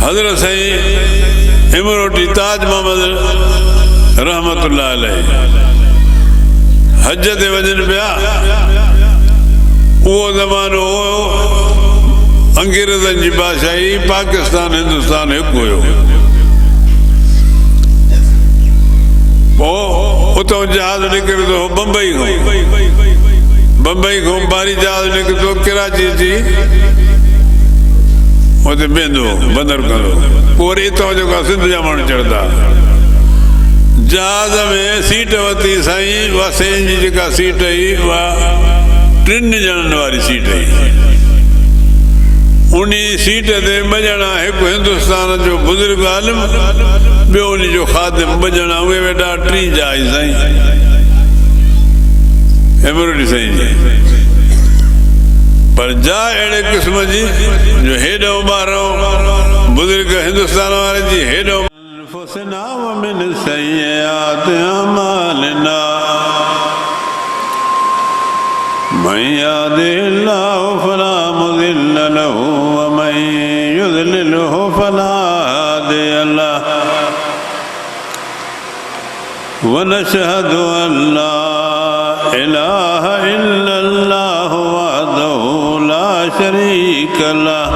हज़रत साईं इमरोटी ताज मोहम्मद रहमतुल्लाह अलैह हज ते वञनि पिया। उहो ज़मानो अंग्रेज़नि जी बादशाही, पाकिस्तान हिंदुस्तान हिकु हुयो। पोइ उतां जहाज़ निकिरे थो बम्बई खां बारी जहाज़ निकिरे थो कराची अची उते बीहंदो बंदर कंदो। पोइ वरी हितां जेको आहे सिंध जा माण्हू चढ़ंदा। जहाज़ में सीट वरिती साईं, उहा साईं जी जेका सीट हुई उहा 3 ॼणनि वारी सीट हुई। उन सीट ते 2 ॼणा, हिकु हिंदुस्तान जो बुज़ुर्ग आलिम, ॿियो उन जो ख़ादिम, 2 ॼणा उहे वेठा। 3 जा आई साईं इमरोटी साईं जी। पर जा अहिड़े क़िस्म जी जो हेॾो ॿारो बुज़ुर्ग हिंदुस्तान वारे जी हेॾो من يهده الله فلا مضل له ومن يضلله فلا هادي له ونشهد أن لا إله إلا الله وحده لا شريك له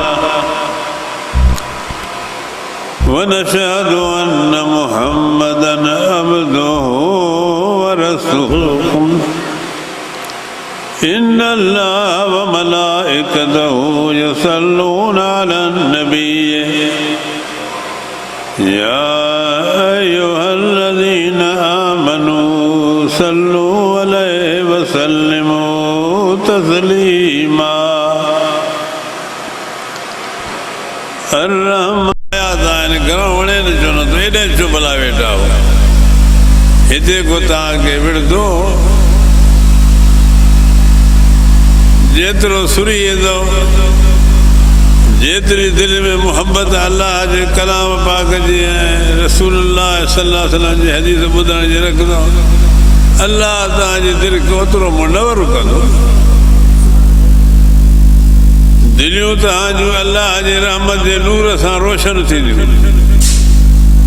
ونشهد أن محمدا عبده ورسوله إن الله وملائكته يصلون على النبي يا أيها الذين آمنوا صلوا عليه وسلموا تسليما الرحمن चुभला वेठा हो हिते को तव्हांखे विढ़ंदो जेतिरो सुरी ईंदो, जेतिरी दिलि में मुहबत अल्लाह जे कलाम पाक जी ऐं रसूलुल्लाह सल्लल्लाहु अलैहि वसल्लम जी हदीस ॿुधण जी रखंदो, अल्लाह तव्हांजी दिलि खे ओतिरो मुनवर कंदो। दिलियूं तव्हांजूं अल्लाह जे रहमत जे नूर सां रोशन थींदियूं।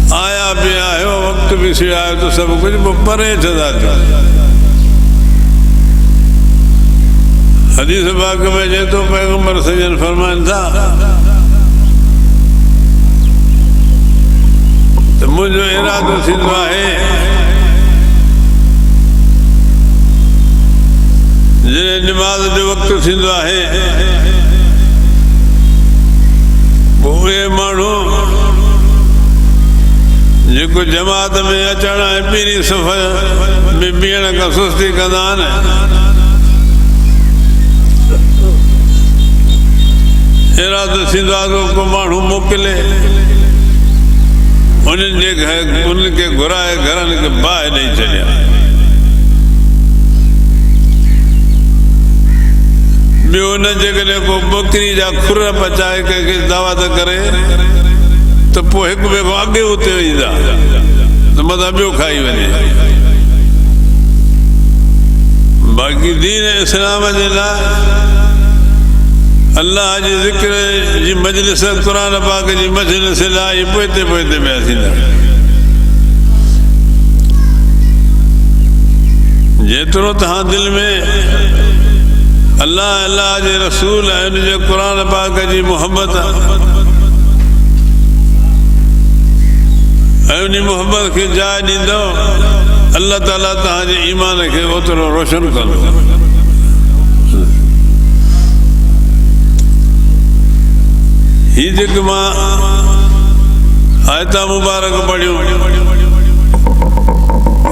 आया बि आहियो, वक़्तु बि सिर आयो त सभु कुझु पोइ परे थींदा थियो। हदीस पाक में चए थो, पैगंबर सजन फरमाइनि था त मुंहिंजो इरादो थींदो आहे जॾहिं निमाज़ जो वक़्तु थींदो आहे पोइ उहे माण्हू जेको जमात में अचण ऐं पहिरीं सफ़ में बीहण खां सुस्ती कंदा आहिनि, इरादो थींदो आहे को माण्हू मोकिले उन्हनि खे घुराए घरनि खे बाहि ॾेई छॾिया। ॿियो न जेकॾहिं को बकरी जा खुर पचाए कंहिंखे दावत करे त पोइ हिकु ॿिए खां अॻे उते वेंदा त मथां ॿियो खाई वञे। बाक़ी दीन इस्लाम जे लाइ अल्लाह जे ज़िक्र जी मजलिस, क़ुरान पाक जी मजलिस लाइ पोइते पोइते पिया थींदा। जेतिरो तव्हां दिलि में अल्लाह अल्लाह जे रसूल ऐं उन जे क़ुरान पाक जी मुहबत ऐं उन मुहबत खे जाइ ॾींदो, अल्लाह ताला तव्हांजे ईमान खे ओतिरो रोशन कंदो। हीअ जेके मां आयता मुबारक पढ़ियूं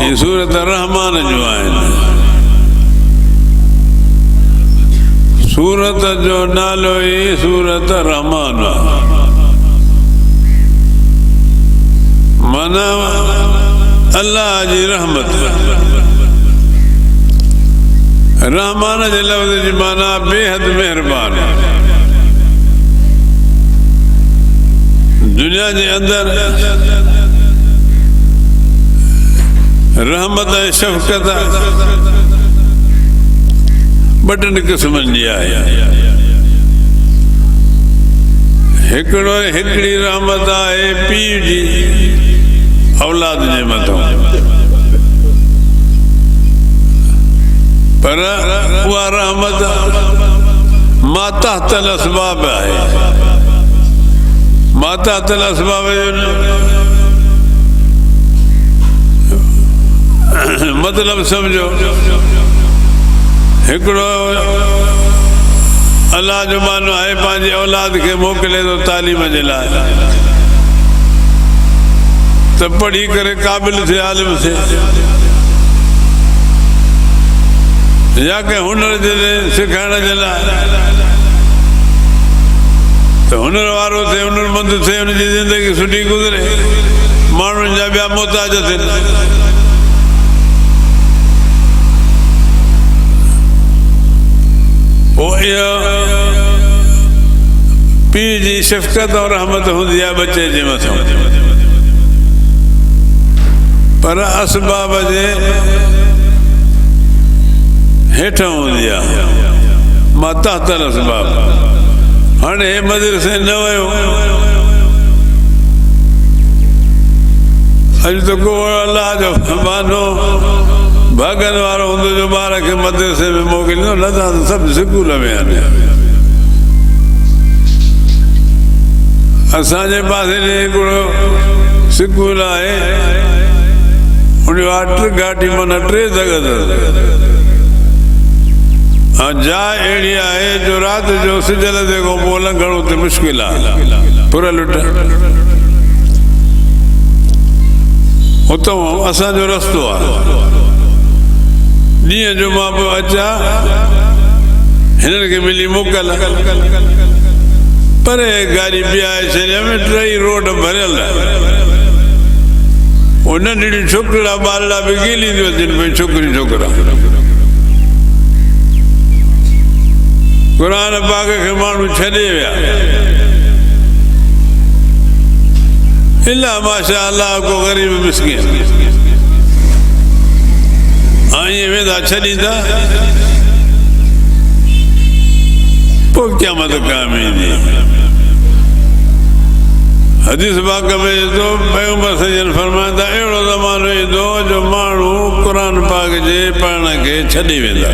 हीअ सूरत रहमान जूं आहिनि। सूरत जो नालो ई सूरत रहमान आहे, माना अल्लाह जी रहमत। रहमान जे लफ़्ज़ जी माना बेहद महिरबान। दुनिया जे अंदरि रहमत ऐं शफ़क़त 2 क़िस्मनि जी आहे। हिकिड़ी रहमत आहे पीउ जी औलाद जे मथां, पर उहा रहमत माता तल असबाब आहे। माता तल असबाब जो मतलब समझो, हिकिड़ो अल्लाह जो मानो आहे पंहिंजी औलाद खे मोकिले थो तालीम जे लाइ, त पढ़ी करे क़ाबिल थिए, आलिम थिए, या के हुनर जे सिखाइण जे लाइ, त हुनर वारो थिए, हुनरमंद थिए, हुनजी ज़िंदगी सुठी गुज़रे, माण्हुनि जा ॿिया मोहताज थियनि। इहा पीउ जी शफ़क़त और रहमत हूंदी आहे बचे जे मथां, पर असबाब जे हेठां हूंदी आहे, माता तल असबाब। हाणे हे मदरसे न वियो, अॼु त को अलाह जो बहानो भागन वारो हूंदो जो ॿार खे मदरसे में मोकिलींदो, न त सभु स्कूल में आहिनि। असांजे पासे में हिकिड़ो स्कूल आहे, उन टे घाटी माना 3 जॻह, ऐं जाइ अहिड़ी आहे जो राति जो सिजल ते खां पोइ लंघण उते मुश्किल आहे, पुर लुट। उतां असांजो रस्तो आहे, ॾींहं जो मां पियो अचां, हिननि खे मिली मोकल, परे गाड़ी बीहाए छॾियमि, 3 रोड भरियल, उहो नंढड़ी छोकिरा ॿारड़ा बि गीली थियूं अचनि पई, छोकिरियूं छोकिरा। क़ुर पाक खे माण्हू छॾे विया, इला माशा अल्लाह को ग़रीब मिस्कीन, ईअं वेंदा छॾींदा, पोइ क़यामत क़ाइम ईंदी। हदीस पाक में ईंदो, पैगंबर सजन फरमाईंदा, अहिड़ो ज़मानो ईंदो जो माण्हू क़ुर पाक जे पढ़ण खे छॾे वेंदा।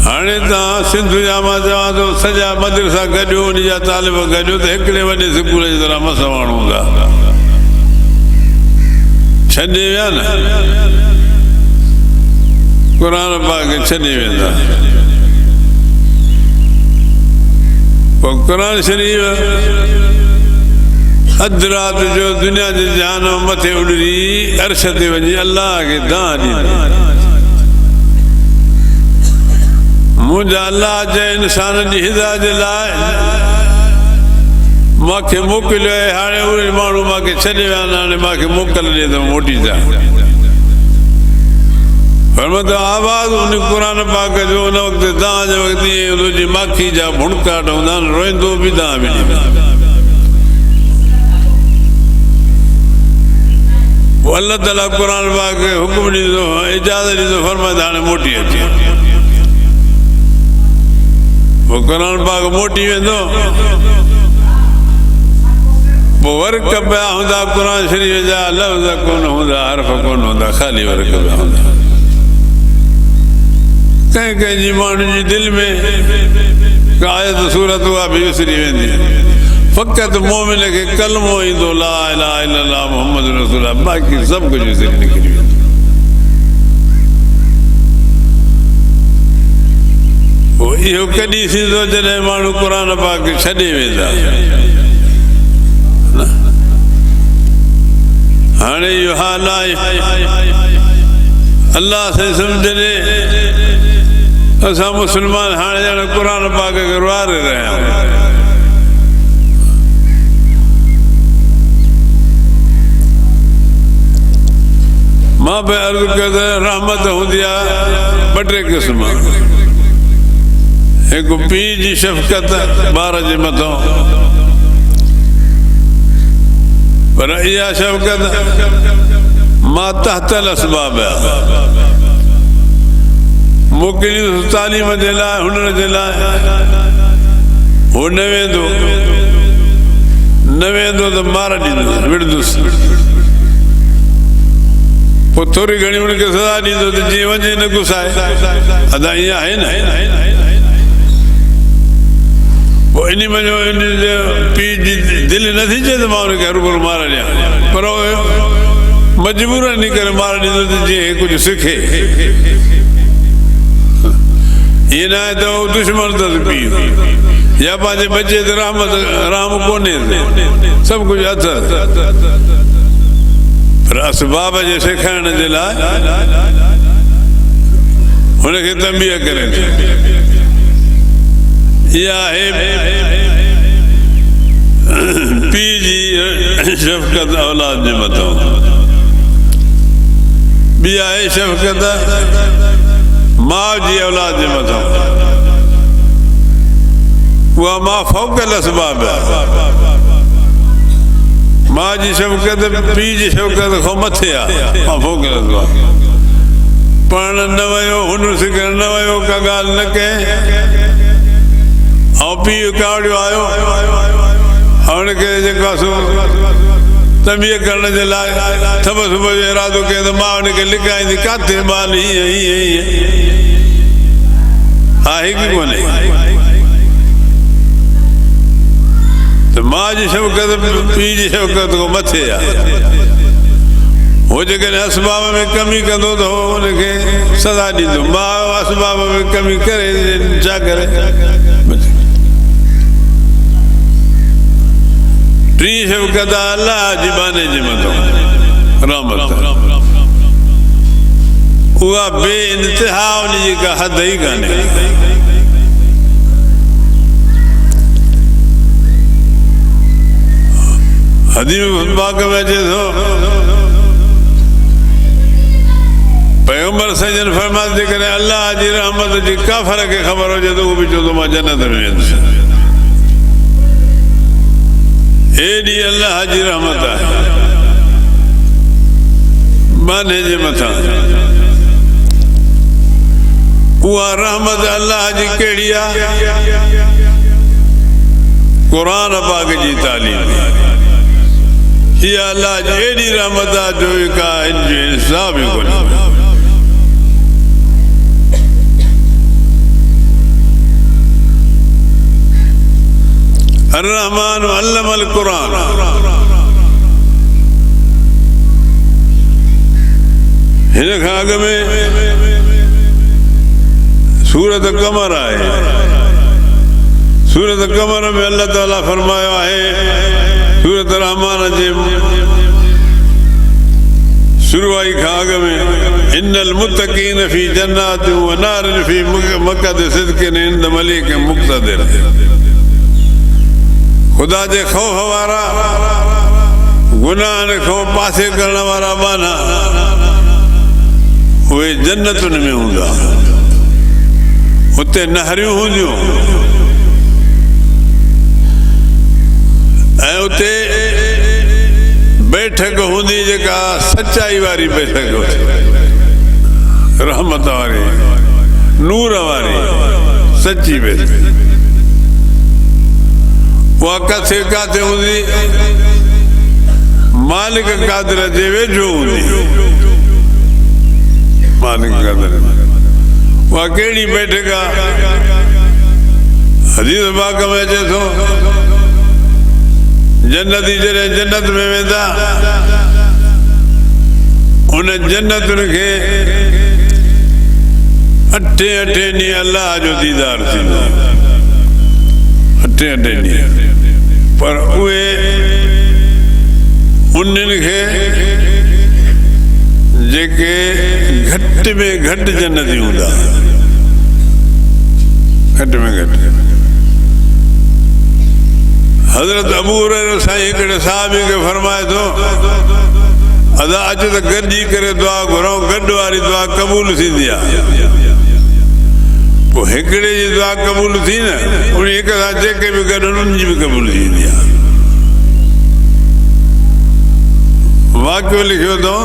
हाणे तव्हां सिंध जा मां चवां थो सॼा मदरसा गॾियो, उन जा तालिब गॾियो, त हिकिड़े वॾे स्कूल जी तरह मस माण्हू हूंदा, छॾे विया न, क़ुर पाक छॾे वेंदा। पोइ क़ुर शरीफ़ अधु राति जो दुनिया जे जहान मथे उॾरी अर्श ते वञी अल्लाह खे दां ॾींदी। मुंहिंजा अल्लाह जे इंसान जी हिदायत जे लाइ मूंखे मोकिलियो आहे, हाणे उहे माण्हू मूंखे छॾे विया आहिनि, हाणे मूंखे मोकल ॾे त मोटी जा। पर मतिलबु आवाज़ उन क़ुर पाक जो उन वक़्तु दां जे वक़्तु ईअं हूंदो जीअं माखी जा भुणकाट हूंदा आहिनि, रोईंदो बि दां बि ॾींदो। पोइ अल्लाह ताला क़ुर पाक खे हुकुम ॾींदो, इजाज़त ॾींदो, फरमाईंदो हाणे मोटी अचे। पोइ क़ुर पाक मोटी वेंदो, पोइ वर्क पिया हूंदा क़ुर शरीफ़ जा, लफ़्ज़ कोन हूंदा, हर्फ़ कोन हूंदा, ख़ाली वर्क पिया हूंदा। कंहिं कंहिंजी माण्हुनि जी दिलि में का आयत सूरत उहा बि विसरी वेंदी, फ़क़ति मोमिन खे कलमो ईंदो, ला इलाहा इल्लल्लाह मुहम्मद रसूलुल्लाह, बाक़ी सभु कुझु विसरी निकिरी वेंदो। पोइ इहो कॾहिं थींदो जॾहिं माण्हू क़ुर पाक छॾे वेंदा। हाणे इहो हाल आहे, अल्लाह सां सम्झे असां मुस्लमान हाणे ॼण क़ुर पाक खे रुआरे रहिया आहियूं। मां बि अर्ज़ु कयो त रहमत हूंदी आहे 2-3 क़िस्म, हिकु पीउ जी शफ़क़त ॿार जे मथां, पर इहा शफ़क़त माता तल असबाब आहे, मोकिलियो तालीम जे लाइ, हुनर जे लाइ, वो न वेंदो त मार ॾींदुसि विढ़ंदुसि पोइ थोरी घणी उनखे सज़ा ॾींदो त जीअं वञे न गुसाए अदा ईअं आहे न पोइ इन मञो इन पीउ जी दिलि नथी चए त मां हुनखे हरूभरू मार ॾियां पर मजबूरन करे मार ॾींदो त जीअं कुझु सिखे ईअं न आहे त उहो दुश्मन अथसि पीउ या पंहिंजे बचे ते राम कोन्हे सभु कुझु अथसि पर असबाब जे सेखारण जे लाइ हुनखे तंबीह करे इहा आहे पीउ जी शफ़क़त औलाद जे मथां ॿी आहे शफ़क़त माउ जी औलाद जे मथां उहा मां फ़ौक़ल असबाब आहे मां जी शफ़क़त पीउ जी शफ़क़त खां मथे आहे मां फ़ौक़ल असबाब पढ़ण न वियो हुनुर सिखण न वियो का ॻाल्हि न कई ऐं पीउ कावड़ियो आयो हुनखे जेको आहे तंबीह करण जे लाइ थब सुबुह जो इरादो कयो त मां हुनखे लिकाईंदी किथे ॿाल हीअं हीअं आहे की कोन्हे त माउ जी शफ़क़त पीउ जी शफ़क़त खां मथे आहे हो जेकॾहिं असबाब में कमी कंदो त हुनखे सज़ा ॾींदो माउ असबाब में कमी करे छा करे टी शफ़क़त अलाह जी बाने जे मथां रहमत उहा बे इंतिहा उनजी का हद ई कान्हे हदीस पाक में अचे थो पैगंबर सजन फरमाते जेकॾहिं अलाह जी रहमत जी काफ़र खे ख़बर हुजे त उहो बि चवंदो मां जन्नत में वेंदुसि एॾी अलाह जी रहमत आहे बाने जे मथां उहा रहमत अलाह जी कहिड़ी आहे क़ुरान पाक जी तालीम इहा अलाह जी एॾी रहमत आहे जो का हिनजो हिसाब ई कोन्हे الرحمن علم القرآن हिन खां अॻ में सूरत कमर आहे सूरत कमर में अल्लाह ताला फरमायो आहे सूरत रहमान जे शुरूआई खां अॻ में इन्नल मुत्तक़ीन फी जन्नातिन व नारिन फी मक़अद सिद्क़िन इंद मलीक मुक़तदिर खुदा जे ख़ौफ़ वारा गुनाहनि खां पासे करण वारा बाना उहे जन्नतुनि में हूंदा हुते नहरियूं हूंदियूं ऐं उते बैठक हूंदी जेका सचाई वारी बैठक रहमत वारी नूर वारी सची बैठक उहा किथे किथे हूंदी मालिक कादिर जे वेझो हूंदी मालिक कादिर उहा कहिड़ी बैठक आहे हदीस पाक में अचे थो जन्नती जॾहिं जन्नत में वेंदा उन जन्नतुनि खे अठे ॾींहं अलाह जो दीदार थींदो अठे ॾींहं पर उहे उन्हनि खे जेके घटि में घटि जन्नती हूंदा घटि में घटि हज़रत अबू हुरैरा साईं हिकिड़े साहिबी खे फरमाए थो अदा अचो त गॾिजी करे दुआ घुरूं गॾु वारी दुआ क़बूल थींदी आहे पोइ हिकिड़े जी दुआ क़बूल थी न उन हिक सां जेके बि गॾु उन्हनि जी बि क़बूल थींदी आहे वाक़ियो लिखियो अथऊं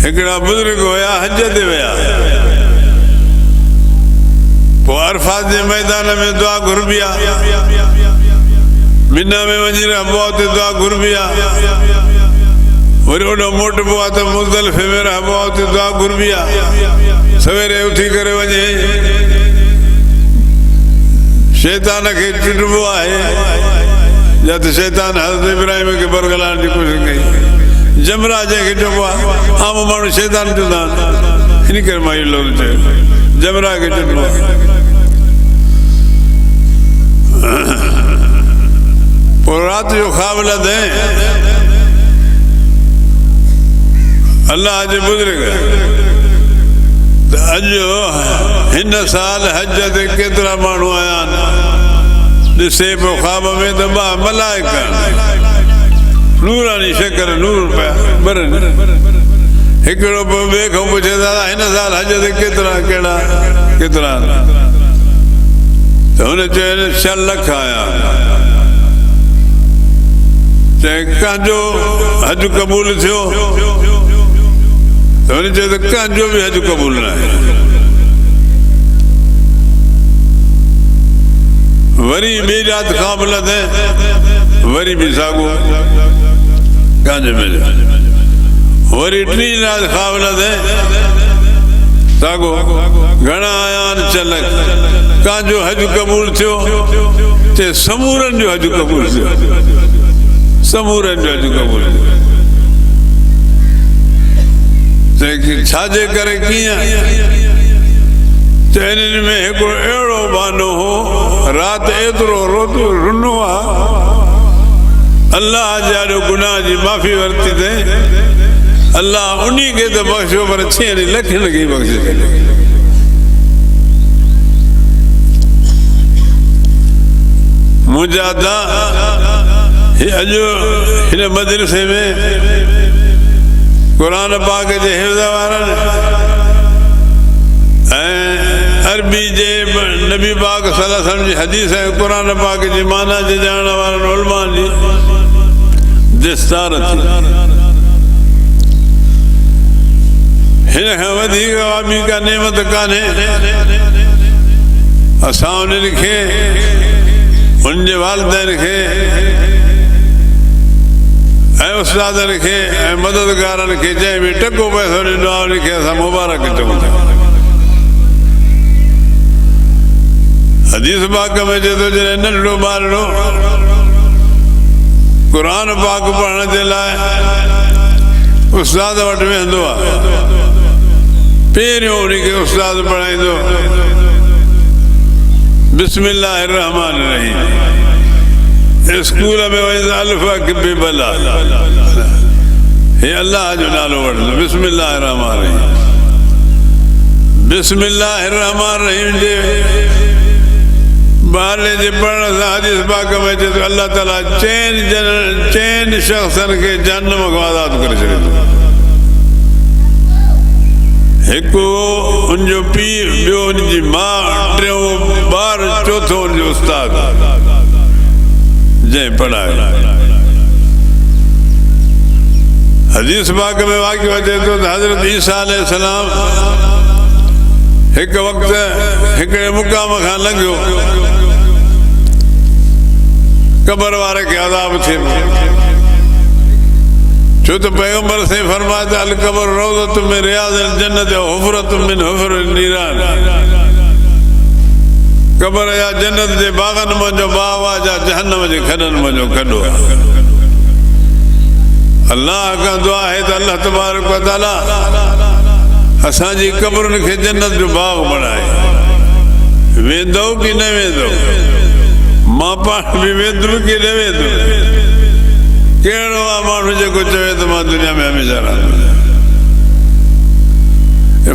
हिकिड़ा बुज़ुर्ग हुया हज ते विया पोइ अरफात जे मैदान में दुआ घुरबी आहे, मिना में वञी रहबो आहे, दुआ घुरबी आहे। वरी ओॾो मोटबो आहे त मुज़दलिफ़े में रहबो आहे, उते दुआ घुरबी आहे। सवेरे उथी करे वञे, शैतान खे चिटबो आहे, या त शैतान हज़रत इब्राहिम खे बरगलाइण जी कोशिशि कई। जमरा जंहिंखे चइबो आहे, आम माण्हू शैतान चवंदा आहिनि, इन करे मां इहो लफ़्ज़ चयो, जमरा खे चिटबो आहे। पोइ राति जो ख़्वाब लधे, अल्लाह जे बुज़ुर्ग त अॼु हिन साल हज ते केतिरा माण्हू आया आहिनि। ॾिसे पियो ख्वाब में त ॿ मलाइका नूरानी शक्ल नूर पिया बरनि। हिकिड़ो पोइ ॿिए खां पुछे, दादा हिन साल हज ते केतिरा केतिरा? त हुन चयो 6 लख आया। चए कंहिंजो हज क़बूल थियो? त हुन चयो त कंहिंजो बि हज क़बूल न आहे। वरी ॿी राति खां बि लधे, वरी बि साॻियो कंहिंजो मिलियो। वरी टी राति खां बि लधे, साॻियो। घणा आया आहिनि? 6 लख। कंहिंजो हज क़बूल थियो? चए समूरनि जो हज क़बूल थियो, समूरनि जो हज क़बूल थियो। छाजे करे कीअं? चए हिननि में हिकिड़ो अहिड़ो बहानो हो, राति एतिरो रुनो आहे, अल्लाह जे ॾाढो गुनाह जी माफ़ी वरिती अथई। अल्लाह उन खे त बख़्शियो, पर 6 लखनि खे बख़्शे छॾियो। मुंहिंजा दा अॼु हिन मदरसे में क़ुरान पाक जे हिफ़्ज़ वारनि ऐं अरबी जे नबी पाक सल्लल्लाहु अलैहि वसल्लम जी हदीस ऐं क़ुरान पाक जी माना जे ॼाणण वारनि उलमा जी दस्तार थी। हिन खां वधीक ॿी का नेमत कान्हे। असां उन्हनि खे, उन जे वालिदैन खे ऐं उस्तादनि खे ऐं मददगारनि खे जंहिं बि टको पैसो ॾिनो आहे, उनखे असां मुबारक चऊं था। हदीस पाक में चए थो, जॾहिं नंढड़ो ॿारड़ो क़ुरान पाक पढ़ण जे लाइ उस्ताद वटि वेंदो आहे, पहिरियों उनखे उस्ताद पढ़ाईंदो बिस्मिल्लाहिर रहमानिर रहीम। स्कूल में वञी अलिफ बि भला, हे अल्लाह जो नालो वठंदो, बिस्मिल्लाहिर रहमानिर रहीम। बिस्मिल्लाहिर रहमानिर रहीम जे ॿारले जे पढ़ण सां हदीस पाक में चए थो, अल्लाह ताला 4 शख़्सनि खे जहन्नम खां आज़ाद करे छॾींदो। हिकु उनजो पीउ, ॿियो उनजी माउ, टियों ॿार, चौथो उनजो उस्ताद जंहिं पढ़ायो। हदीस पाक में वाक़ियो अचे थो त हज़रत ईसा अलैहिस्सलाम हिकु वक़्तु हिकिड़े मुक़ाम खां लंघियो, क़बर वारे खे अज़ाब थिए, छो त पैगम्बर साईं फरमाए त अल क़बर रौज़तुम मिन रियाज़िल जन्नत व हुफ़रतुम मिन हुफ़रिन नीरान। क़बर या जन्नत जे बाग़नि मंझो बाग़ आहे, या जहन्नम जे खॾनि मंझो खॾो आहे। अल्लाह खां दुआ आहे त अल्लाह तबारक व तआला असांजी क़बरुनि खे जन्नत जो बाग़ बणाए। वेंदो की न वेंदो? मां पाण बि वेंदुमि की न वेंदुमि? कहिड़ो आहे माण्हू जेको चवे त मां दुनिया में हमेशह रहंदुमि?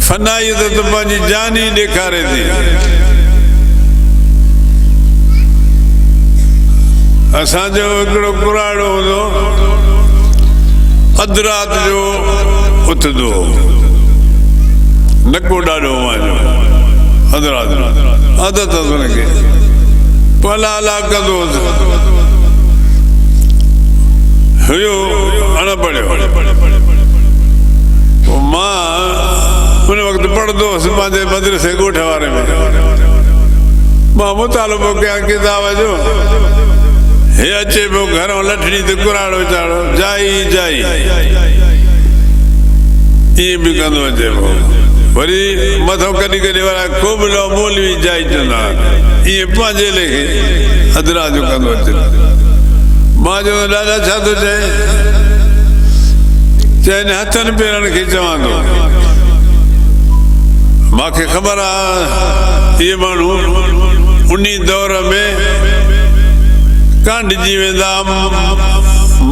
फनाई त पंहिंजी जान ई ॾेखारे थी। असांजो हिकिड़ो कुराड़ो हूंदो, अधु राति जो उथंदो, नको ॾाढो मुंहिंजो, अधु राति आदत हुनखे, पला अला कंदो हुयो, अणपढ़ियो। पोइ मां हुन वक़्तु पढ़ंदो हुउसि पंहिंजे मदरसे ॻोठ वारे में। मां मुतालबो कयां किताब जो हे अचे पियो घरों लठड़ी ते कुराड़ो चाड़ो जाई जाई इएं बि कंदो अचे पियो वरी मथो कॾहिं कॾहिं वारा खूब लो मौलवी जाई चवंदा इएं पंहिंजे लेखे अदरा जो कंदो अचे मां चवंदो ॾाढा छा थो चए चइनि हथनि पेरनि खे चवां थो मूंखे ख़बर आहे इहे माण्हू उन दौर में कांडिजी वेंदा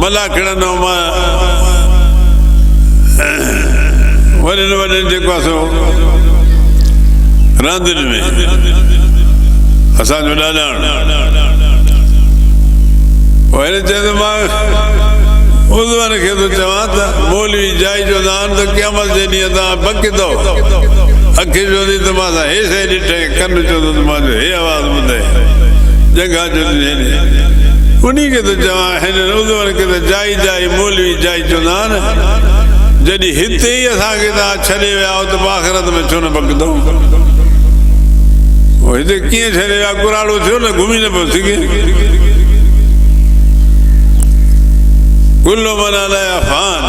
मला खणंदो मां वॾनि वॾनि जेको आहे सो रांदियुनि में असांजो ॾाॾाण पोइ हिन चए त मां उज़वन खे थो चवां त मौलवी जाई चवंदा आहिनि त क़यामत जे ॾींहुं तव्हां बकिदो अखि चवंदी त मां हेसि ॾिठे कनु चवंदो त मां हे आवाज़ु ॿुधे जॻह चवंदी उन खे थो चवां हिन उज़वन खे त जाई जाई मौलवी जाई चवंदा आहिनि जॾहिं हिते ई असांखे तव्हां छॾे विया हो त आख़िरत में छो न बकंदो हिते कीअं छॾे विया कुराड़ो थियो न घुमी न पियो सघे कुल्लो मना लाया फान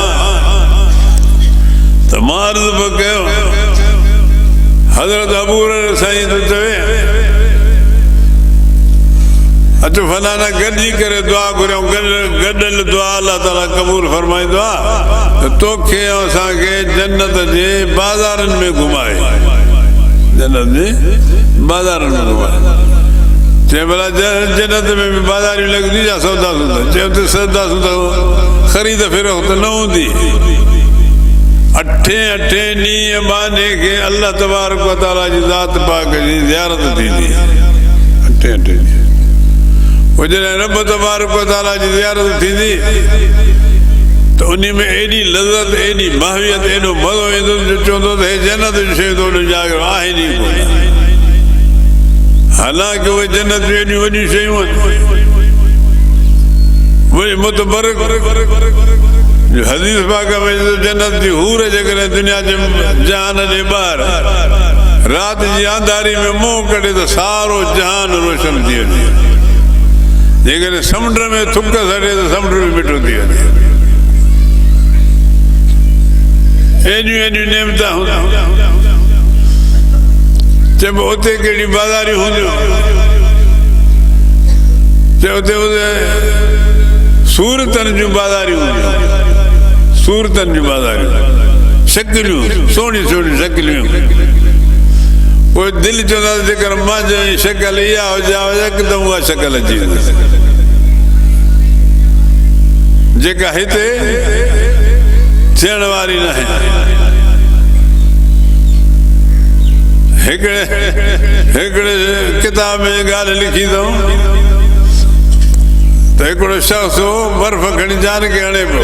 त मां अर्ज़ पियो कयो हज़रत अबू हुरैरा साईं थो चवे अचो फलाना गॾिजी करे दुआ घुरियूं गॾियल दुआ अलाह ताला क़बूल फरमाईंदो आहे त तोखे ऐं असांखे जन्नत जे बाज़ारनि में घुमाए जन्नत जे बाज़ारनि में घुमाए चए भला जन्नत में बि बाज़ारियूं लॻंदी या सौदा सूदा चए त सौदा सूदा ख़रीद फिरोख्त न हूंदी अठे ॾींहं बहाने खे अल्लाह तबारक व तआला जी ज़ात पाक जी ज़ियारत थींदी अठे ॾींहं पोइ जॾहिं रब तबारक व तआला जी ज़ियारत थींदी त उन में एॾी लज़त एॾी माहवियत एॾो मज़ो ईंदो जो चवंदो त हे जन्नत जूं शयूं त उन जाॻियो आहिनि ई कोन हालांकि उहे जन्नत जूं एॾियूं वॾियूं शयूं आहिनि मुतबरक हदीस पाक में जन्नत जी हूर जेकॾहिं दुनिया जे जहान जे ॿाहिरि राति जी अंधारी में मुंहुं कढे त सारो जहान रोशन थी वञे जेकॾहिं समुंड में थुक सड़े त समुंड बि मिठो थी वञे एॾियूं एॾियूं नेमता हूंदियूं चइबो उते कहिड़ी बाज़ारियूं हूंदियूं चए उते सूरतनि जूं बाज़ारियूं हूंदियूं सूरतनि जूं बाज़ारियूं शकिलियूं सुहिणियूं सुहिणियूं शकिलियूं पोइ दिलि चवंदा जेकर मां चई शकिल इहा हुजे हिकदमि उहा शकिल अची वेंदी जेका हिते थियण वारी न आहे हिकिड़े किताब में ॻाल्हि लिखी अथऊं त हिकिड़ो शख़्स हो बर्फ़ खणी जान खे हणे पियो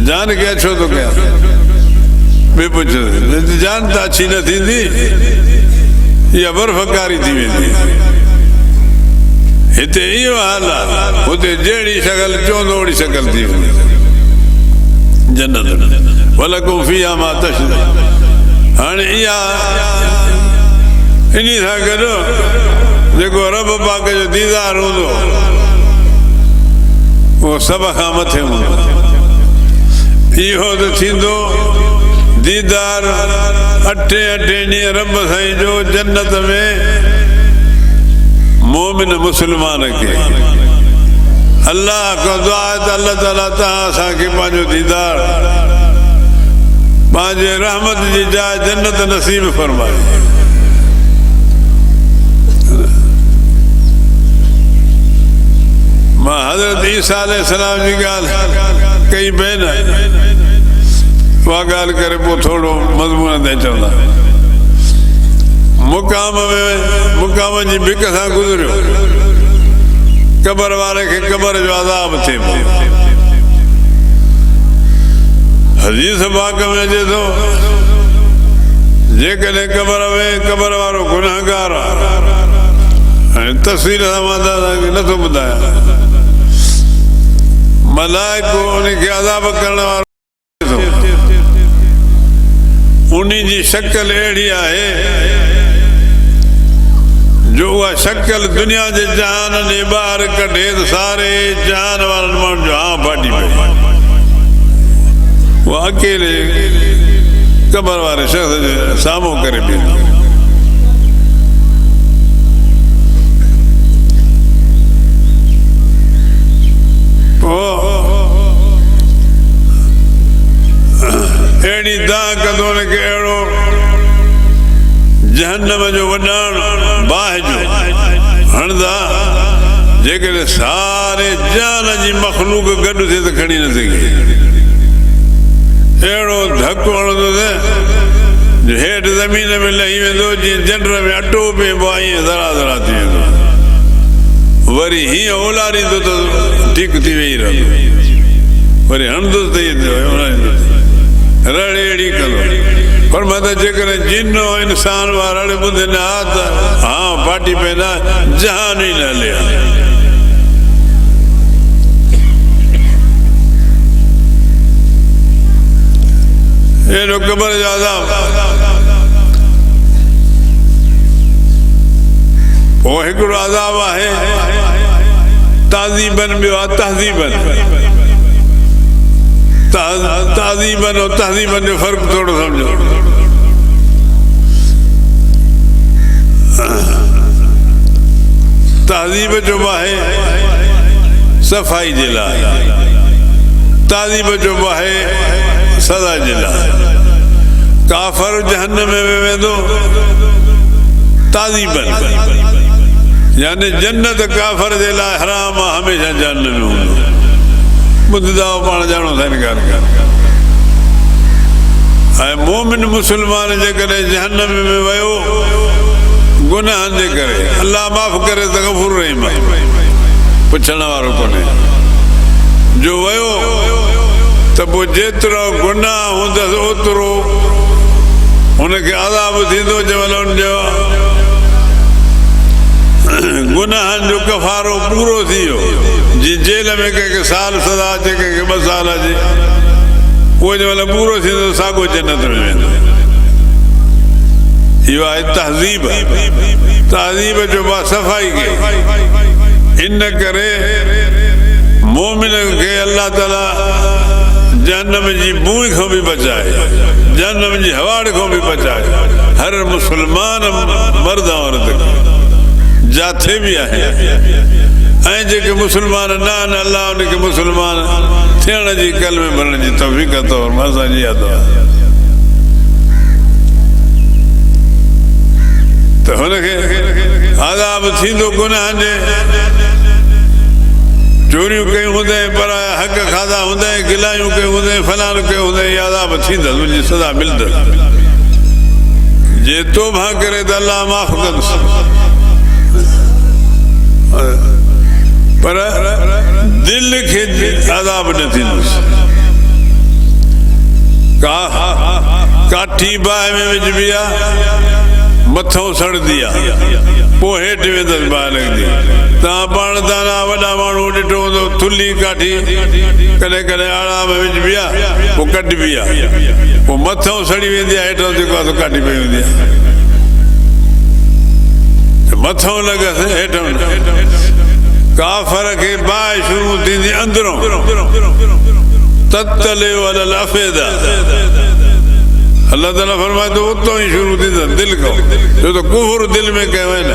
जान खे अछो थो कयां ॿिए पुछो जान त अछी न थींदी इहा बर्फ़ कारी थी वेंदी हिते इहो हाल आहे हुते जहिड़ी शकल चवंदो ओड़ी शकल थी वेंदी जन्नत वलकुम फीहा मा तशतही हाणे इहा इन सां गॾु जेको रब पाक जो दीदार हूंदो उहो सभ खां मथे हूंदो इहो त थींदो दीदार अठे ॾींहं रब साईं जो जन्नत में मोमिन मुस्लमान खे अल्लाह खां दुआ आहे त अल्लाह ताला तव्हां असांखे पंहिंजो दीदार पंहिंजे रहमत जी जाइ जन्नत नसीब फरमाए मां हज़रत ईसा अलैहिस्सलाम जी ॻाल्हि कई भेण उहा ॻाल्हि करे पोइ थोरो मज़मून ते चवंदा मुक़ाम जी भिक सां गुज़रियो क़बर वारे खे क़बर जो अज़ाब थिए पियो हदीस पाक में अचे थो जेकॾहिं क़बर वारो गुनाहगार आहे हाणे तफ़सील सां मां तव्हांखे नथो ॿुधायां मलाइको उनखे अज़ाब करण वारो उन जी शक्ल अहिड़ी आहे जो उहा शक्ल दुनिया जे जहान ने ॿाहिरि कढे त सारे जहान वारनि माण्हुनि जो हाँ फाटी पई। उहा अकेले कबर वारे शख़्स जे साम्हूं करे बीठो। अहिड़ी दां कंदो न की अहिड़ो जहन्नम जो वॾाण बाहि जो हणंदा जेकॾहिं सारे जान जी मखलूक गॾु थिए त खणी न सघे। अहिड़ो धकु हणंदो जो हेठि ज़मीन में लही वेंदो जीअं जंड में अटो पइबो आहे ईअं ज़रा ज़रा थी वेंदो। वरी हीअं ओलारींदो त ठीकु थी वेही रहंदो, वरी हणंदुसि त ईअं रड़े अहिड़ी कंदो। पर मां त जेकॾहिं जिन इंसान वारा रड़े ॿुधे न हा त हाँ फाटी पवंदा, जहान ई न हले। अहिड़ो क़बर जो अज़ाब। पोइ हिकिड़ो अज़ाब आहे ताज़ीबन, ॿियो आहे तहज़ीबन। ताज़ीबन और तहज़ीबन जो फ़र्क़ु थोरो सम्झो। तहज़ीब जो आहे सफ़ाई जे लाइ, ताज़ीब जो आहे सज़ा जे लाइ। काफ़र जहन्नम में वेंदो ताज़ीबन, यानी जन्नत काफ़र जे लाइ हराम आहे, हमेशह जहन्नम में हूंदो। ॿुधंदा पाण ॼाणो था इनकार कर। ऐं मोमिन मुस्लमान जेकॾहिं जहन्नम में वियो गुनाहनि जे करे, अल्लाह माफ़ करे त गफ़ूर रहीम, पुछण वारो कोन्हे। जो वियो त पोइ जेतिरो गुनाह हूंदसि ओतिरो हुनखे अज़ाब थींदो। जंहिंमहिल हुनजो गुनाहनि जो कफ़ारो पूरो थी वियो, जीअं जेल में कंहिंखे साल सज़ा अचे, कंहिंखे 2 साल अचे, उहो जंहिंमहिल पूरो थींदो साॻियो जन्नत में वेंदो। इहो आहे तहज़ीब। तहज़ीब जो सफ़ाई खे इन करे मोमिन खे अल्लाह ताला जहन्नम जी बूह खां बि बचाए, जहन्नम जी हवाड़ खां बि बचाए। हर मुस्लमान मर्द औरत जाथे बि आहे। ऐं जेके मुस्लमान न आहिनि, अल्लाह उनखे मुस्लमान थियण जी कलमे भरण जी तौफ़ीक़ अथव। असांजी यादि आहे त हुनखे अज़ाब थींदो गुनाहनि जे। चोरियूं कयूं हूंदई, पर हक़ खाधा हूंदई, गिलायूं कयूं हूंदई, फलाण कयो हूंदई, अज़ाब थींदसि, उनजी सज़ा मिलंदसि। जे तौबा करे त अल्लाह माफ़ कंदुसि, पर दिल खे अज़ाब न थींदुसि। काठी बाहि में विझबी आहे, मथां सड़ंदी आहे, पोइ हेठि वेंदसि बाहि लॻंदी। तव्हां पाण दाना वॾा माण्हू ॾिठो हूंदो, थुल्ही काठी कॾहिं कॾहिं आड़ा में विझबी आहे, पोइ कढबी आहे, पोइ मथां सड़ी वेंदी आहे, हेठां जेको आहे काठी पई हूंदी आहे। मथां लॻसि हेठां। काफ़र खे बाहि शुरू थींदी अंदरों, ततले वलल अफ़ेदा। अल्लाह ताला फरमाए थो उतो ई शुरू थींदो दिलि खां, छो त कुफर दिलि में कयो आहे न।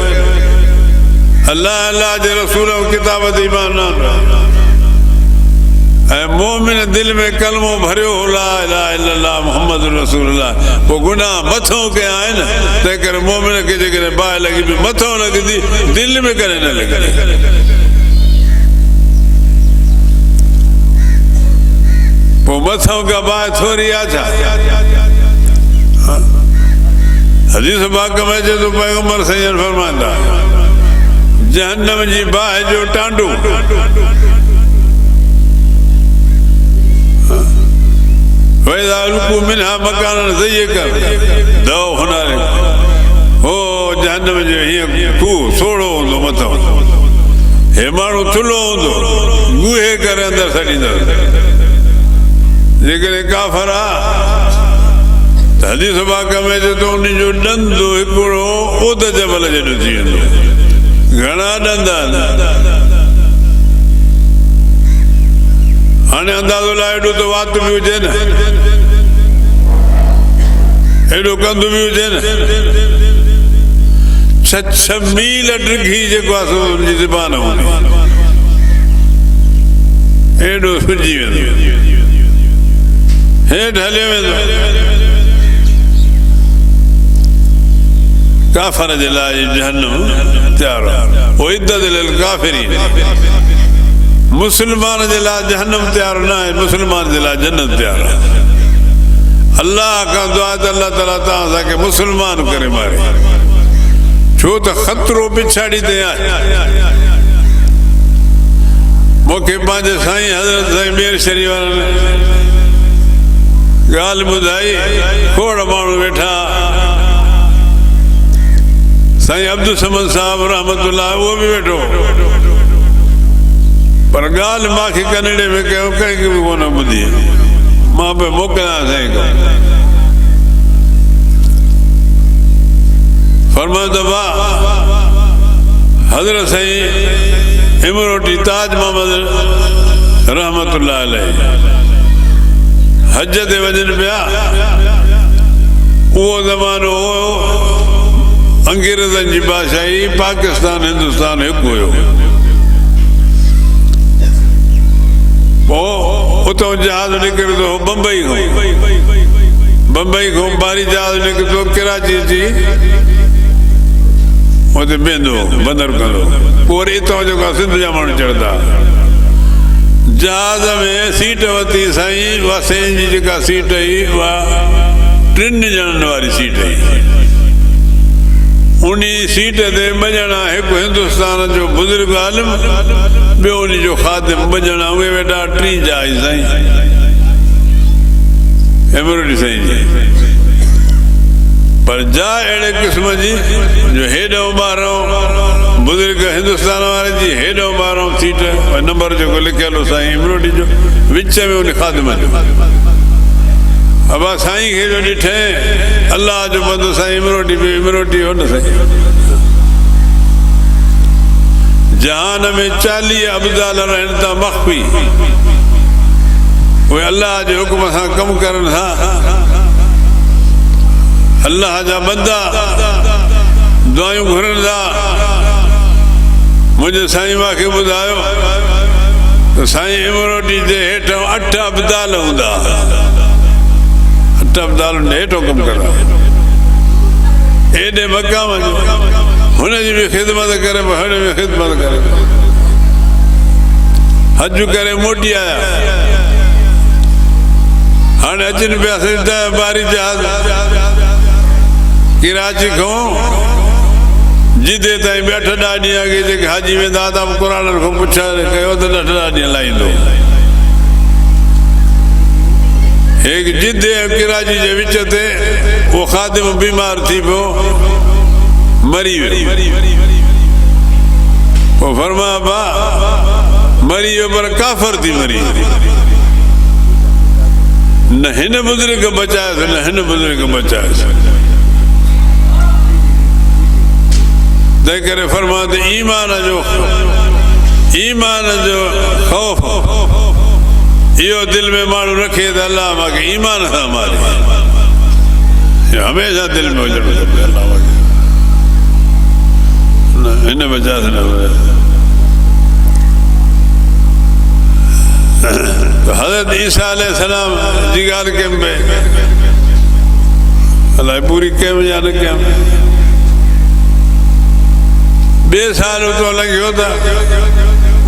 अल्लाह अल्लाह जे रसूल किताब ते ईमान न आणियो, ऐं मोमिन दिलि में कलमो भरियो ला इलाहा इल्लल्लाह मुहम्मद रसूलुल्लाह, पोइ गुनाह मथां कया आहिनि। तंहिं करे मोमिन खे जेकॾहिं बाहि लॻी पई मथां लॻंदी, दिलि में कॾहिं न लॻंदी। पोइ मथां का बाहि थोरी आहे छा? हदीस पाक में अचे थो, पैगंबर सैयद फरमाईंदा जहन्नम जी बाहि जो टांडो वैदा उल्कू मिन्हा मकानन ज़य्यकन दओ हुनारे। हो जहन्नम जो हीअं खूह सोढ़ो हूंदो, मथां हे माण्हू थुल्हो हूंदो, गुहे करे अंदरि छॾींदो। जेकॾहिं काफ़र आहे त हदीस पाक में जो उन जो डंदो हिकिड़ो उद जबल जेॾो थी वेंदो घणा ॾंद हाणे अंदाज़ो लाइ एॾो त वात बि हुजे न एॾो कंद बि हुजे न 6 मील डिघी जेको आहे सो हुनजी ज़बान हूंदी एॾो सुॼी वेंदो हेठि हलियो वेंदो काफ़र जे लाइ जहन्नम तयार वो इद्दत लिल काफ़िरीन मुसलमान जे लाइ जहन्नम तयार न आहे मुसलमान जे लाइ जन्नत तयार आहे अल्लाह खां दुआ त अल्लाह ताला तव्हां असांखे मुसलमान करे मारे छो त ख़तरो पिछाड़ी ते आहे मूंखे पंहिंजे साईं हज़रत साईं मेर शरीफ़ वारनि ॻाल्हि ॿुधाई खोड़ माण्हू वेठा साईं अब्दुल समद साहब रहमतुल्लाह वो भी वेठो पर ॻाल्हि मूंखे कन्नड़े में कयो कंहिंखे बि कोन ॿुधी मां पे मोकिलियां साईं को फरमायो त वाह हज़रत साईं इमरोटी ताज मोहम्मद रहमतुल्लाह अलैह हज ते वञनि पिया उहो ज़मानो अंग्रेज़नि जी बादशाही पाकिस्तान हिंदुस्तान हिकु हुयो पोइ उतां जहाज़ निकिरंदो बम्बई खां बारी जहाज़ निकिरंदो कराची अची उते बीहंदो बंदर कंदो पोइ वरी हितां जेका सिंध जा माण्हू चढ़ंदा जहाज़ में सीट वरिती साईं वासेन जी जेका सीट हुई उहा 3 ॼणनि वारी सीट हुई उन सीट ते 2 ॼणा हिकु हिंदुस्तान जो बुज़ुर्ग आलिम ॿियो उन जो ख़ादिम 2 ॼणा उहे वेठा 3 जहाज़ साईं एमरोडी साईं जी पर जा अहिड़े क़िस्म जी जो हेॾो ॿारहों बुज़ुर्ग हिंदुस्तान वारे जी हेॾो ॿारहों सीट नंबर जेको लिखियलु हो साईं एमरोडी जो विच में उन ख़ादिम जो अबा साईं खे जो ॾिठे अल्लाह जो बंदो साईं इमरोटी हो न साईं जहान में 40 अब्दाल रहनि था मख़फ़ी उहे अल्लाह जे हुकुम सां कमु करनि था अल्लाह जा बंदा दुआयूं घुरनि था मुंहिंजे साईं मूंखे ॿुधायो त साईं इमरोटी जे हेठां 8 अब्दाल हूंदा अब्दालुनि हेठो कमु करा एॾे मक़ाम जो हुनजी बि ख़िदमत करे हुन में ख़िदमत करे हज करे मोटी आया हाणे अचनि पिया सिधा बारी जहाज़ कराची खां जिदे ताईं 8 ॾींहं अॻे जेके हाजी वेंदा हुआ क़ुरान खां पुछा कयो त 8 ॾींहं लाहींदो एक जिदे कराची जे विच ते वो ख़ादिम बीमार थी पियो मरी वियो पोइ फरमाया बा मरी वियो पर काफ़र थी मरी न हिन बुज़ुर्ग बचायोसि न हिन बुज़ुर्ग बचायोसि तंहिं करे फरमायो त ईमान जो ख़ौफ़ इहो दिल में माण्हू रखे त अल्लाह मूंखे ईमान सां मारे हमेशह दिल में हुजणो खपे अल्लाह हिन वजह सां हज़रत ईसा अलैहिस्सलाम जी ॻाल्हि कयमि पे अलाए पूरी कयमि या न कयमि 2 साल उतो लॻियो त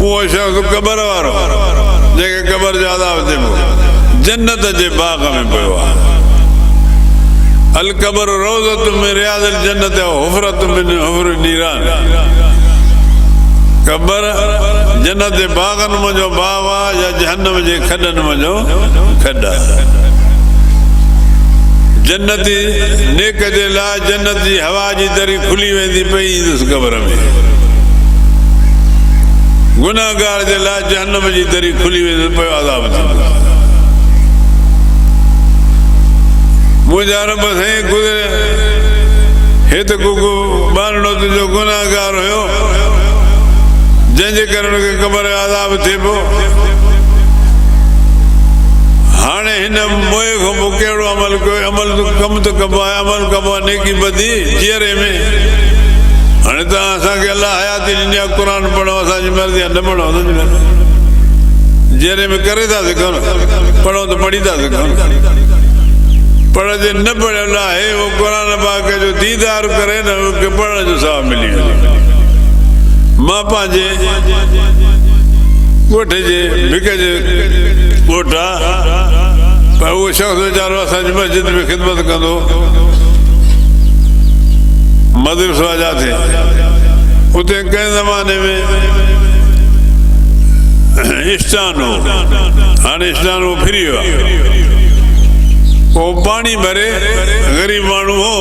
उहो शख़्स क़बर वारो जेके क़बर जो अज़ाब थिए जन्नत जे बाग़ में पियो आहे अल क़बर रोज़त में रियाज़िल जन्नत हुफ़रत में हुफ़र नीरान क़बर जन्नत जे बाग़नि मंझो बाग़ आहे या जहन्नम जे खॾनि मंझो खॾ जन्नती नेक जे लाइ जन्नत जी हवा जी दरी खुली वेंदी पई ईंदुसि क़बर में गुनाहगार जे लाइ जहन्नम जी दरी खुली वेंदी पियो अज़ाब थींदो मुझा रब साईं गुज़रे हित को बारणो तुझो गुनाहगार हुयो जंहिंजे करे उनखे क़बर आज़ाब थिए पियो हाणे हिन मोए खां पोइ कहिड़ो अमल कयो अमल कमु त कबो आहे अमल कबो आहे नेकी बदी जीअरे में हाणे तव्हां असांखे अलाह हयाती ॾिनी आहे क़ुर पढ़ो असांजी मर्ज़ी आहे न पढ़ो जीअरे में करे था सघूं पढ़ो त पढ़ी था सघूं पर जे न पढ़ियल आहे उहो क़ुर पाक जो दीदार करे न उनखे पढ़ण जो सवाब मिली वेंदो मां पंहिंजे ॻोठ जे भिक जे ॻोठ आहे पर उहो शख़्स वीचारो असांजी मस्जिद में ख़िदमत कंदो मदरसो आज़ाद थिए उते कंहिं ज़माने में स्टान हो हाणे स्टान हो फ्री हो पोइ पाणी भरे ग़रीब माण्हू हो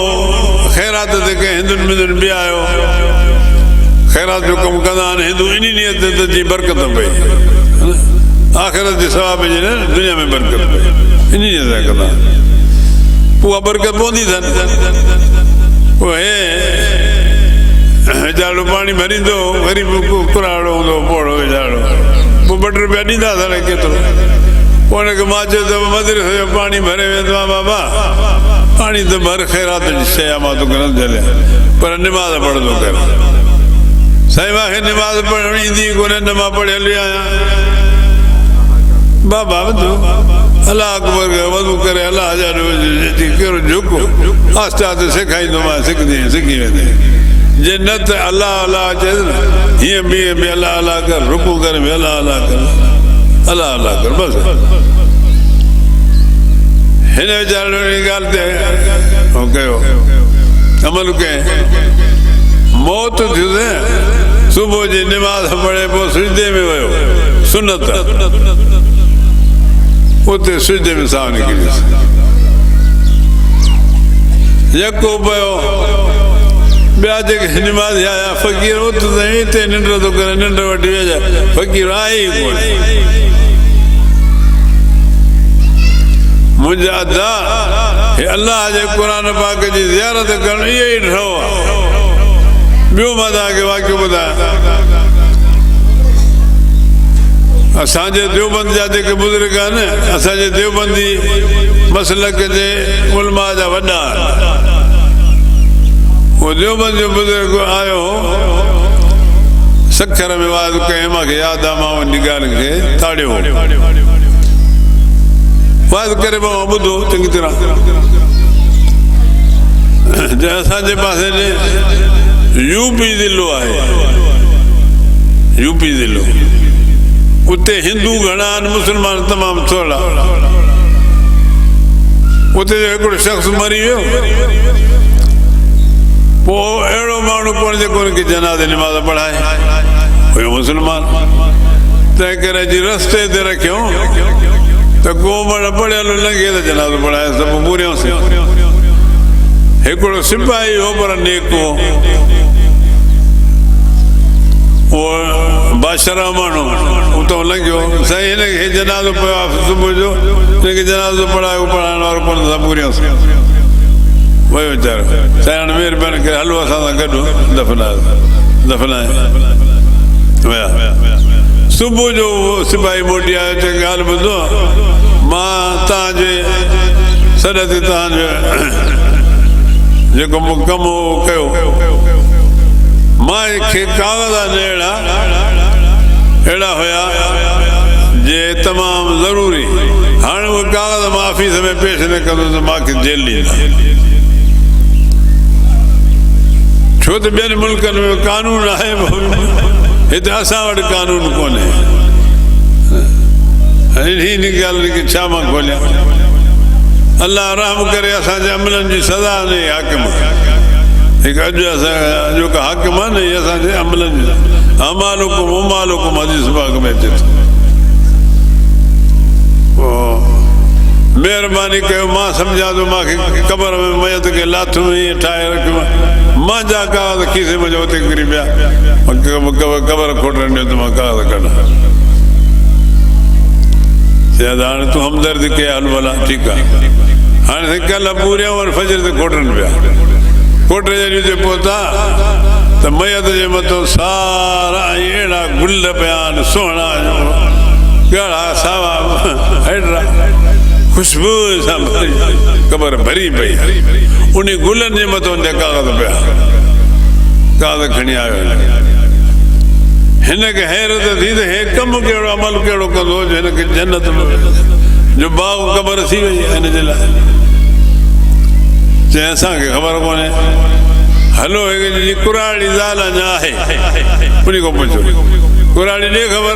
ख़ैरात ते कंहिं हिंदुनि मिंदुनि बि आयो ख़ैरात जो कमु कंदा आहिनि हिंदू इन नियत ते जी बरकत पई आख़िरत जे सवाब जे न दुनिया में बरकत पई इन नियत सां कंदा पोइ बरकत पवंदी अथनि पोइ हे वीचारो पाणी भरींदो ग़रीब कुराड़ो हूंदो पोड़ो वीचारो पोइ ॿ टे रुपया ॾींदा अथनि केतिरो पोइ हुनखे मां चयो त मदरसे जो पाणी भरे वेंदो आहे बाबा पाणी त भर ख़ैरात जी शइ आहे मां तोखे न झलिया पर निमाज़ पढ़ंदो कर साईं मूंखे निमाज़ पढ़णु ईंदी कोन्हे न मां पढ़ियल आहियां बाबा अलाह अकबर वज़ू करे अलाह जा कहिड़ो झुको आहिस्ते आहिस्ते सेखारींदो मां सिखी वेंदे जे न त अलाह अलाह चएसि न हीअं बि अलाह अलाह कर रुकू कर बि अलाह अलाह कर अलाह अलाह कर बसि हिन वीचारे ॻाल्हि ते कयो अमल कयईं मौत थियुसि सुबुह जी निमाज़ पढ़े पोइ सिजदे में वियो सुनत उते सिजदे में साह निकिरियुसि यको पियो ॿिया जेके निमाज़ी आया फ़क़ीर उते हिते निंड थो करे निंड वठी वेझा फ़क़ीर आहे ई कोन मुंहिंजा अदा हे अलाह जे क़ुर पाक जी ज़ियारत करणु इहो ई ॾिठो आहे ॿियो मां तव्हांखे वाक़ियो ॿुधायां असांजे देवबंद जा जेके बुज़ुर्ग आहिनि असांजे देवबंदी मसलक जे उलमा जा वॾा वो देवबंद जो बुज़ुर्ग आयो सखर में वाज़ कयईं मूंखे यादि आहे मां उन ॻाल्हि खे ताड़ियो वाज़ करे मां ॿुधो चङी तरह जे असांजे पासे यूपी ज़िलो आहे यूपी ज़िलो उते हिंदू घणा आहिनि मुस्लमान तमामु थोरा उते जो हिकिड़ो शख़्स मरी वियो पोइ अहिड़ो माण्हू कोन जेको हुनखे जनाज़े निमाज़ पढ़ाए हुयो मुस्लमान तंहिं करे अची रस्ते ते रखियो त को पढ़ियल लॻे त जनाज़ो पढ़ाए सभु पूरियोसीं हिकिड़ो सिपाही हो पर नेक हो उहो बादशाह माण्हू उतां लंघियो साईं हिनखे जनाज़ो पियो आहे सुबुह जो हिनखे जनाज़ो पढ़ायो पढ़ाइण वारो कोन असां पूरियोसीं वियो वीचारो साईं हाणे महिरबानी करे हलो असां सां गॾु दफ़नाए विया सुबुह जो उहो सिपाही मोटी आयो चई ॻाल्हि ॿुधो मां तव्हांजे सॾ ते तव्हांजो जेको मूं कमु कयो मूंखे कागज़ अहिड़ा हुया जे तमामु ज़रूरी हाणे उहे कागज़ मां ऑफिस में पेश न कंदुसि त मूंखे जेल ॾींदा छो त ॿियनि मुल्कनि में कानून आहे हिते असां वटि कानून कोन्हे हिन ॻाल्हि खे छा मां खोलियां अलाह रहम करे असांजे अमलनि जी सज़ा न हाकिम हिकु अॼु असां जेको हाकिम आहे न इहे असांजे अमलनि जी अमालुकुम उमालुकुम हदीस पाक में अचे थो महिरबानी कयो मां सम्झां थो मूंखे क़बर में मयत खे लाथूं ईअं ठाहे रखियो मां जा कागज़ खीसे मुंहिंजो उते किरी पिया क़बर खोटण ॾियो त मां कागज़ कढां हाणे तूं हमदर्दी कया हल भला ठीकु आहे हाँ कल पूरे और फजर से कोटन पिया कोटे जरिए से पहुंचा तो मैत जे मतो सारा अड़ा गुल पिया सोहना गड़ा सावा हेडरा खुशबू सां कबर भरी पई उन गुलन जे मतो कागज़ पिया कागज़ खणी आयो हिनखे हैरत थी त हे कमु कहिड़ो अमल कहिड़ो कंदो जो हिनखे जन्नत जो बाग कबर थी वई हिन जे लाइ चई असांखे ख़बर कोन्हे हलो हिकिड़ी कुराड़ी ज़ाल अञा आहे उन खां पुछो कुराड़ी ॾे ख़बर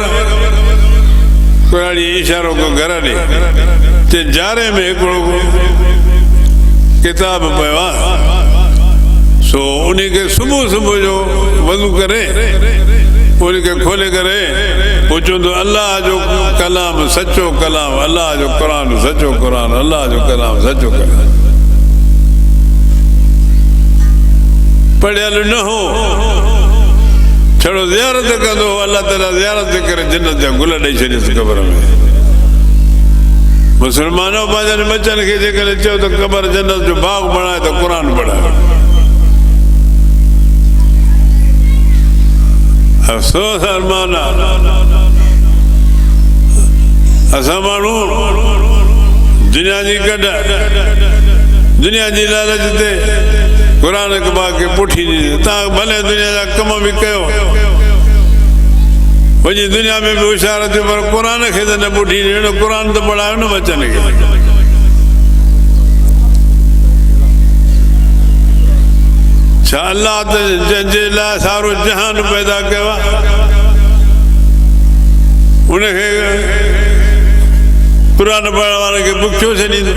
कुराड़ी इशारो को घर ॾे चई जारे में हिकिड़ो किताब पियो आहे सो उनखे सुबुह सुबुह जो वज़ू करे उनखे खोले करे पुछंदो अल्लाह जो कलाम सचो कलाम अल्लाह जो क़ुरान सचो क़ुरान अल्लाह जो कलाम सचो कलाम पढ़ियल न हो छड़ो ज़ियारत कंदो अल्लाह ताला ज़ियारत करे जन्नत जा गुल ॾेई छॾियसि क़बर में मुसलमानों पंहिंजनि बचनि खे जेकॾहिं चयो त क़बर जन्नत जो बाग बणाए त क़ुरान पढ़ायो अफ़सोस अरमान असां माण्हू दुनिया जी कढ दुनिया जी लालच ते क़ुरान पाक खे पुठी ॾिनी तव्हां भले दुनिया जा कम बि कयो वञी दुनिया में बि होशियार थियो पर क़ुरान खे त न पुठी ॾिनो क़ुरान त पढ़ायो न बचन खे छा अल्लाह त जंहिंजे लाइ सारो जहान पैदा कयो आहे उनखे क़ुरान पढ़ण वारे खे बुख छो छॾींदो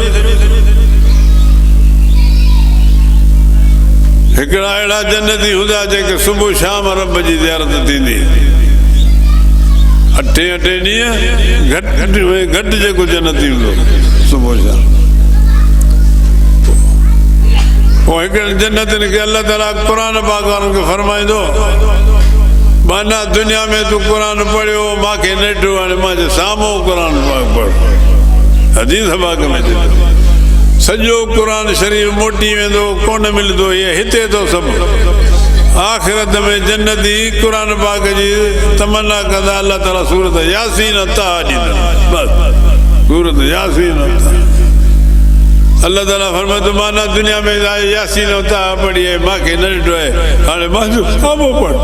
हिकिड़ा अहिड़ा जन्नती हूंदा जेके सुबुह शाम रब जी ज़ियारत थींदी अठे ॾींहं घटि जेको जन्नती हूंदो सुबुह शाम पोइ हिकिड़े जन्नतिन खे अल्लाह ताला क़ुरान पाक वारनि खे फरमाईंदो माना दुनिया में तूं क़ुरान पढ़ियो मूंखे न ॾिठो हाणे मां साम्हूं क़ुरान पाक पढ़ हदीस पाक में सॼो क़ुरान शरीफ़ मोटी वेंदो कोन मिलंदो इहे हिते थो सभु आख़िरत में जन्नती क़ुरान पाक जी तमन्ना कंदा अल्लाह ताला सूरत यासीन अता ॾींदा बसि सूरत यासीन अता अल्लाह ताला फरमाए तो माना दुनिया में यासीन अता पढ़ी आहे मूंखे न ॾिठो आहे हाणे मां साम्हूं पढ़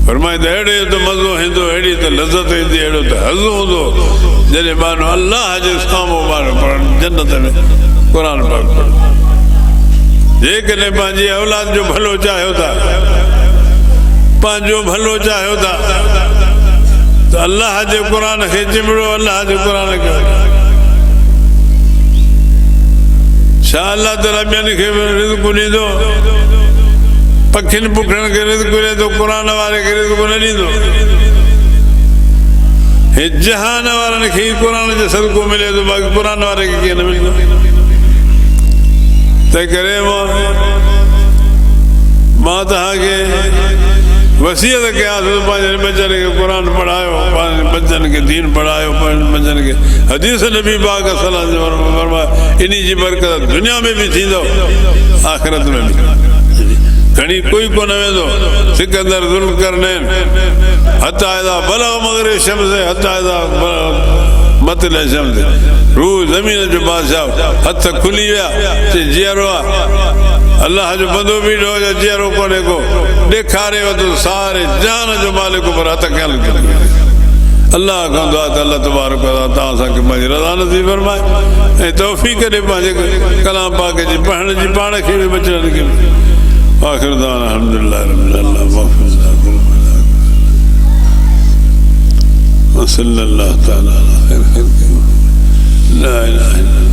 फरमाए त अहिड़े त मज़ो ईंदो अहिड़ी त लज़त ईंदी अहिड़ो त हज़ हूंदो जॾहिं माण्हू अल्लाह जे साम्हूं माण्हू पढ़नि जन्नत में क़ुरान पाक पढ़ जेकॾहिं पंहिंजी औलाद जो भलो चाहियो था पंहिंजो भलो चाहियो था त अल्लाह जे क़ुरान खे चिमिड़ो अल्लाह जे क़ुरान खे छा अल्लाह ताला ॿियनि खे रिज़्क़ ॾींदो पखियुनि पुखियुनि खे रिज़्क़ ॾे थो क़ुरान वारे खे रिज़्क़ न ॾींदो हे जहान वारनि खे क़ुरान जो सदको मिले थो बाक़ी क़ुरान वारे खे कीअं न मिलंदो तंहिं करे मां तव्हांखे वसीयत कयांसि पंहिंजे बचनि खे क़ुरान पढ़ायो पंहिंजे बचनि खे दीन पढ़ायो पंहिंजे बचनि खे हदीस नबी पाक सलाह फरमाए इन जी बरकत दुनिया में बि थींदो आख़िरत में बि घणी कोई कोन वेंदो सिकंदर ज़ुल्करनैन हता इज़ा बलग़ मग़रिब शम्स हता इज़ा मतल शम्स रूह ज़मीन जो बादशाह हथ खुली विया जीअरो आहे अल्लाह जो बंदो बीठो हुजे जीअरो कोन्हे को ॾेखारे वरितो सारे जान जो मालिक पर हथ ख्याल अल्लाह कंदो आहे त अल्लाह तबारक व तआला तव्हां असांखे पंहिंजी रज़ा नसीब फरमाए ऐं तौफ़ीक़ ॾे पंहिंजे कलाम पाक जी पढ़ण जी पाण खे बि बचड़नि खे आखिर दाना अल्हम्दुलिल्लाह रब्बिल आलमीन सल्लल्लाहु तआला अलैहि व सल्लम ला इलाहा इल्लल्लाह